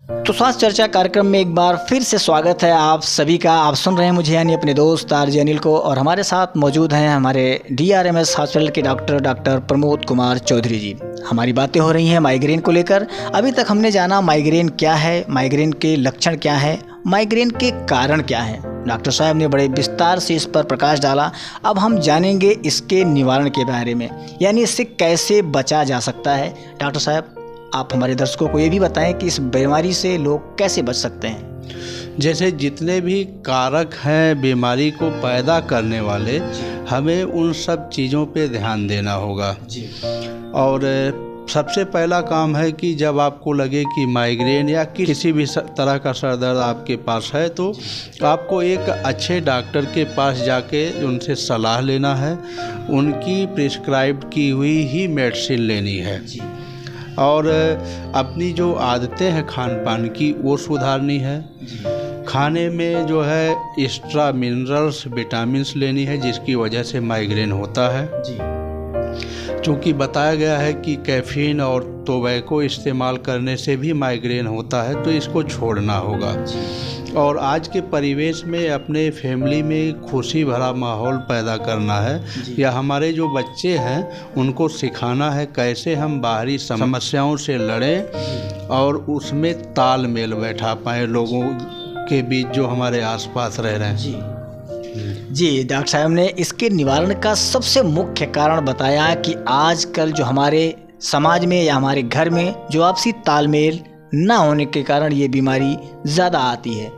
तो स्वास्थ्य चर्चा कार्यक्रम में एक बार फिर से स्वागत है आप सभी का। आप सुन रहे हैं मुझे यानी अपने दोस्त आरजे अनिल को, और हमारे साथ मौजूद हैं हमारे DRMS हॉस्पिटल के डॉक्टर प्रमोद कुमार चौधरी जी। हमारी बातें हो रही हैं माइग्रेन को लेकर। अभी तक हमने जाना माइग्रेन क्या है, माइग्रेन के लक्षण क्या है, माइग्रेन के कारण क्या है। डॉक्टर साहब ने बड़े विस्तार से इस पर प्रकाश डाला। अब हम जानेंगे इसके निवारण के बारे में, यानी इससे कैसे बचा जा सकता है। डॉक्टर साहब, आप हमारे दर्शकों को ये भी बताएं कि इस बीमारी से लोग कैसे बच सकते हैं। जैसे जितने भी कारक हैं बीमारी को पैदा करने वाले, हमें उन सब चीज़ों पे ध्यान देना होगा जी। और सबसे पहला काम है कि जब आपको लगे कि माइग्रेन या किसी भी तरह का सर दर्द आपके पास है, तो आपको एक अच्छे डॉक्टर के पास जाके उनसे सलाह लेना है। उनकी प्रिस्क्राइब की हुई ही मेडिसिन लेनी है जी। और अपनी जो आदतें हैं खान पान की, वो सुधारनी है। खाने में जो है एक्स्ट्रा मिनरल्स, विटामिन्स लेनी है, जिसकी वजह से माइग्रेन होता है जी। चूँकि बताया गया है कि कैफीन और टोबैको इस्तेमाल करने से भी माइग्रेन होता है, तो इसको छोड़ना होगा। और आज के परिवेश में अपने फैमिली में खुशी भरा माहौल पैदा करना है, या हमारे जो बच्चे हैं उनको सिखाना है कैसे हम बाहरी समस्याओं से लड़ें और उसमें तालमेल बैठा पाएँ लोगों के बीच जो हमारे आसपास रह रहे हैं जी। डॉक्टर साहब ने इसके निवारण का सबसे मुख्य कारण बताया कि आजकल जो हमारे समाज में या हमारे घर में जो आपसी तालमेल ना होने के कारण ये बीमारी ज़्यादा आती है।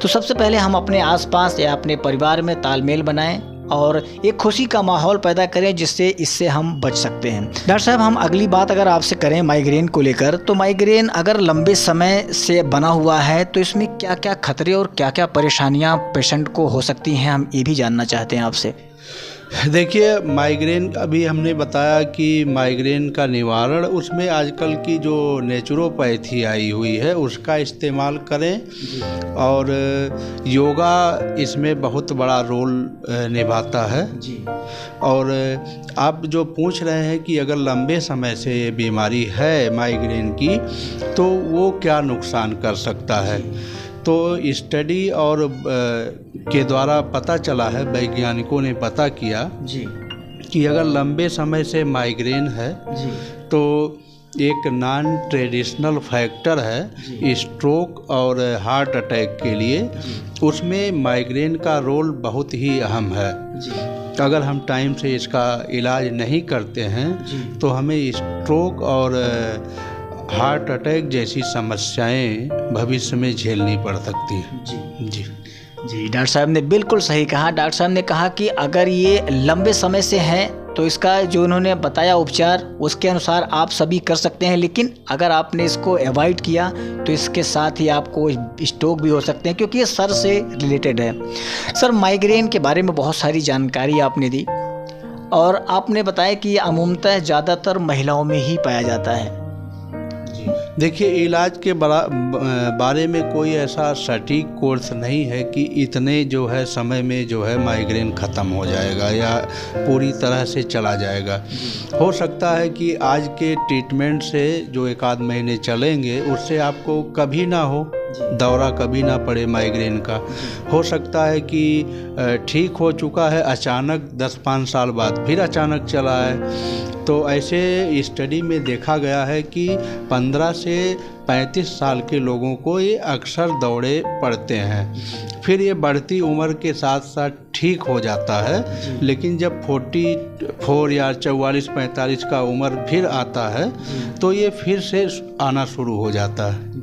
तो सबसे पहले हम अपने आसपास या अपने परिवार में तालमेल बनाएं और एक खुशी का माहौल पैदा करें, जिससे इससे हम बच सकते हैं। डॉक्टर साहब, हम अगली बात अगर आपसे करें माइग्रेन को लेकर, तो माइग्रेन अगर लंबे समय से बना हुआ है तो इसमें क्या क्या खतरे और क्या क्या परेशानियां पेशेंट को हो सकती हैं, हम ये भी जानना चाहते हैं आपसे। देखिए, माइग्रेन अभी हमने बताया कि माइग्रेन का निवारण, उसमें आजकल की जो नेचुरोपैथी आई हुई है उसका इस्तेमाल करें, और योगा इसमें बहुत बड़ा रोल निभाता है जी। और आप जो पूछ रहे हैं कि अगर लंबे समय से ये बीमारी है माइग्रेन की, तो वो क्या नुकसान कर सकता है, तो स्टडी और के द्वारा पता चला है, वैज्ञानिकों ने पता किया जी कि अगर लंबे समय से माइग्रेन है जी, तो एक नॉन ट्रेडिशनल फैक्टर है स्ट्रोक और हार्ट अटैक के लिए, उसमें माइग्रेन का रोल बहुत ही अहम है जी। अगर हम टाइम से इसका इलाज नहीं करते हैं तो हमें स्ट्रोक और हार्ट अटैक जैसी समस्याएं भविष्य में झेलनी पड़ सकती हैं जी। डॉक्टर साहब ने बिल्कुल सही कहा। डॉक्टर साहब ने कहा कि अगर ये लंबे समय से है तो इसका जो उन्होंने बताया उपचार, उसके अनुसार आप सभी कर सकते हैं, लेकिन अगर आपने इसको अवॉइड किया तो इसके साथ ही आपको स्ट्रोक भी हो सकते हैं, क्योंकि ये सर से रिलेटेड है। सर, माइग्रेन के बारे में बहुत सारी जानकारी आपने दी, और आपने बताया कि ये अमूमतः ज़्यादातर महिलाओं में ही पाया जाता है। देखिए, इलाज के बारे में कोई ऐसा सटीक कोर्स नहीं है कि इतने जो है समय में जो है माइग्रेन ख़त्म हो जाएगा या पूरी तरह से चला जाएगा। हो सकता है कि आज के ट्रीटमेंट से जो 1 आध महीने चलेंगे उससे आपको कभी ना हो, दौरा कभी ना पड़े माइग्रेन का। हो सकता है कि ठीक हो चुका है, अचानक 10-5 साल बाद फिर अचानक चला है। तो ऐसे स्टडी में देखा गया है कि 15 से 35 साल के लोगों को ये अक्सर दौरे पड़ते हैं। फिर ये बढ़ती उम्र के साथ साथ ठीक हो जाता है, लेकिन जब 44 या 44-45 का उम्र फिर आता है तो ये फिर से आना शुरू हो जाता है।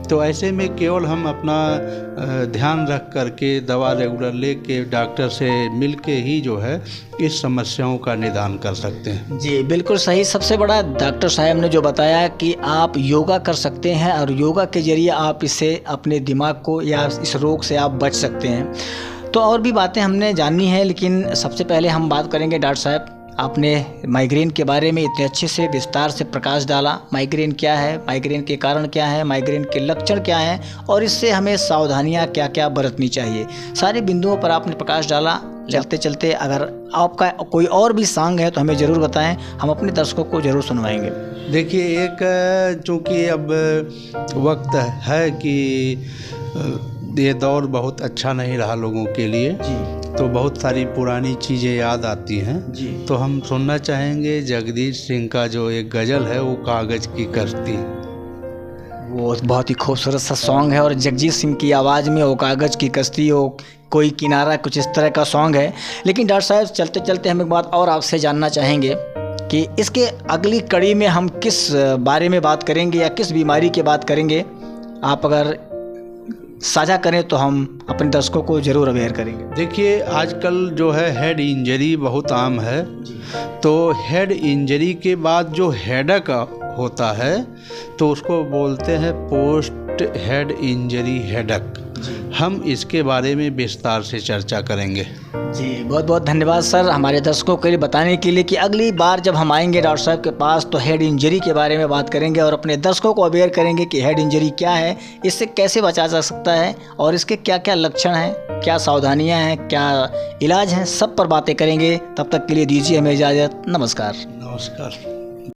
तो ऐसे में केवल हम अपना ध्यान रख करके दवा रेगुलर लेके डॉक्टर से मिल के ही जो है इस समस्याओं का निदान कर सकते हैं जी। बिल्कुल सही। सबसे बड़ा डॉक्टर साहब ने जो बताया कि आप योगा कर सकते हैं, और योगा के जरिए आप इससे अपने दिमाग को या इस रोग से आप बच सकते हैं। तो और भी बातें हमने जाननी है, लेकिन सबसे पहले हम बात करेंगे डॉक्टर साहब, आपने माइग्रेन के बारे में इतने अच्छे से विस्तार से प्रकाश डाला। माइग्रेन क्या है, माइग्रेन के कारण क्या है, माइग्रेन के लक्षण क्या हैं, और इससे हमें सावधानियां क्या क्या बरतनी चाहिए, सारे बिंदुओं पर आपने प्रकाश डाला। चलते चलते अगर आपका कोई और भी सॉन्ग है तो हमें ज़रूर बताएं, हम अपने दर्शकों को ज़रूर सुनवाएंगे। देखिए, एक चूँकि अब वक्त है कि ये दौर बहुत अच्छा नहीं रहा लोगों के लिए जी तो बहुत सारी पुरानी चीज़ें याद आती हैं जी। तो हम सुनना चाहेंगे जगदीश सिंह का जो एक गज़ल है वो कागज़ की कश्ती। वो बहुत ही खूबसूरत सा सॉन्ग है और जगजीत सिंह की आवाज़ में वो कागज़ की कश्ती हो कोई किनारा, कुछ इस तरह का सॉन्ग है। लेकिन डॉक्टर साहब चलते चलते हम एक बात और आपसे जानना चाहेंगे कि इसके अगली कड़ी में हम किस बारे में बात करेंगे या किस बीमारी की बात करेंगे, आप अगर साझा करें तो हम अपने दर्शकों को ज़रूर अवेयर करेंगे। देखिए, आजकल जो है हेड इंजरी बहुत आम है, तो हेड इंजरी के बाद जो हेडेक होता है तो उसको बोलते हैं पोस्ट हेड इंजरी हेडेक। हम इसके बारे में विस्तार से चर्चा करेंगे। जी बहुत बहुत धन्यवाद सर हमारे दर्शकों के लिए बताने के लिए कि अगली बार जब हम आएंगे डॉक्टर साहब के पास तो हेड इंजरी के बारे में बात करेंगे और अपने दर्शकों को अवेयर करेंगे कि हेड इंजरी क्या है, इससे कैसे बचा जा सकता है और इसके क्या क्या लक्षण हैं, क्या सावधानियां हैं, क्या इलाज हैं, सब पर बातें करेंगे। तब तक के लिए दीजिए हमें इजाज़त। नमस्कार। नमस्कार।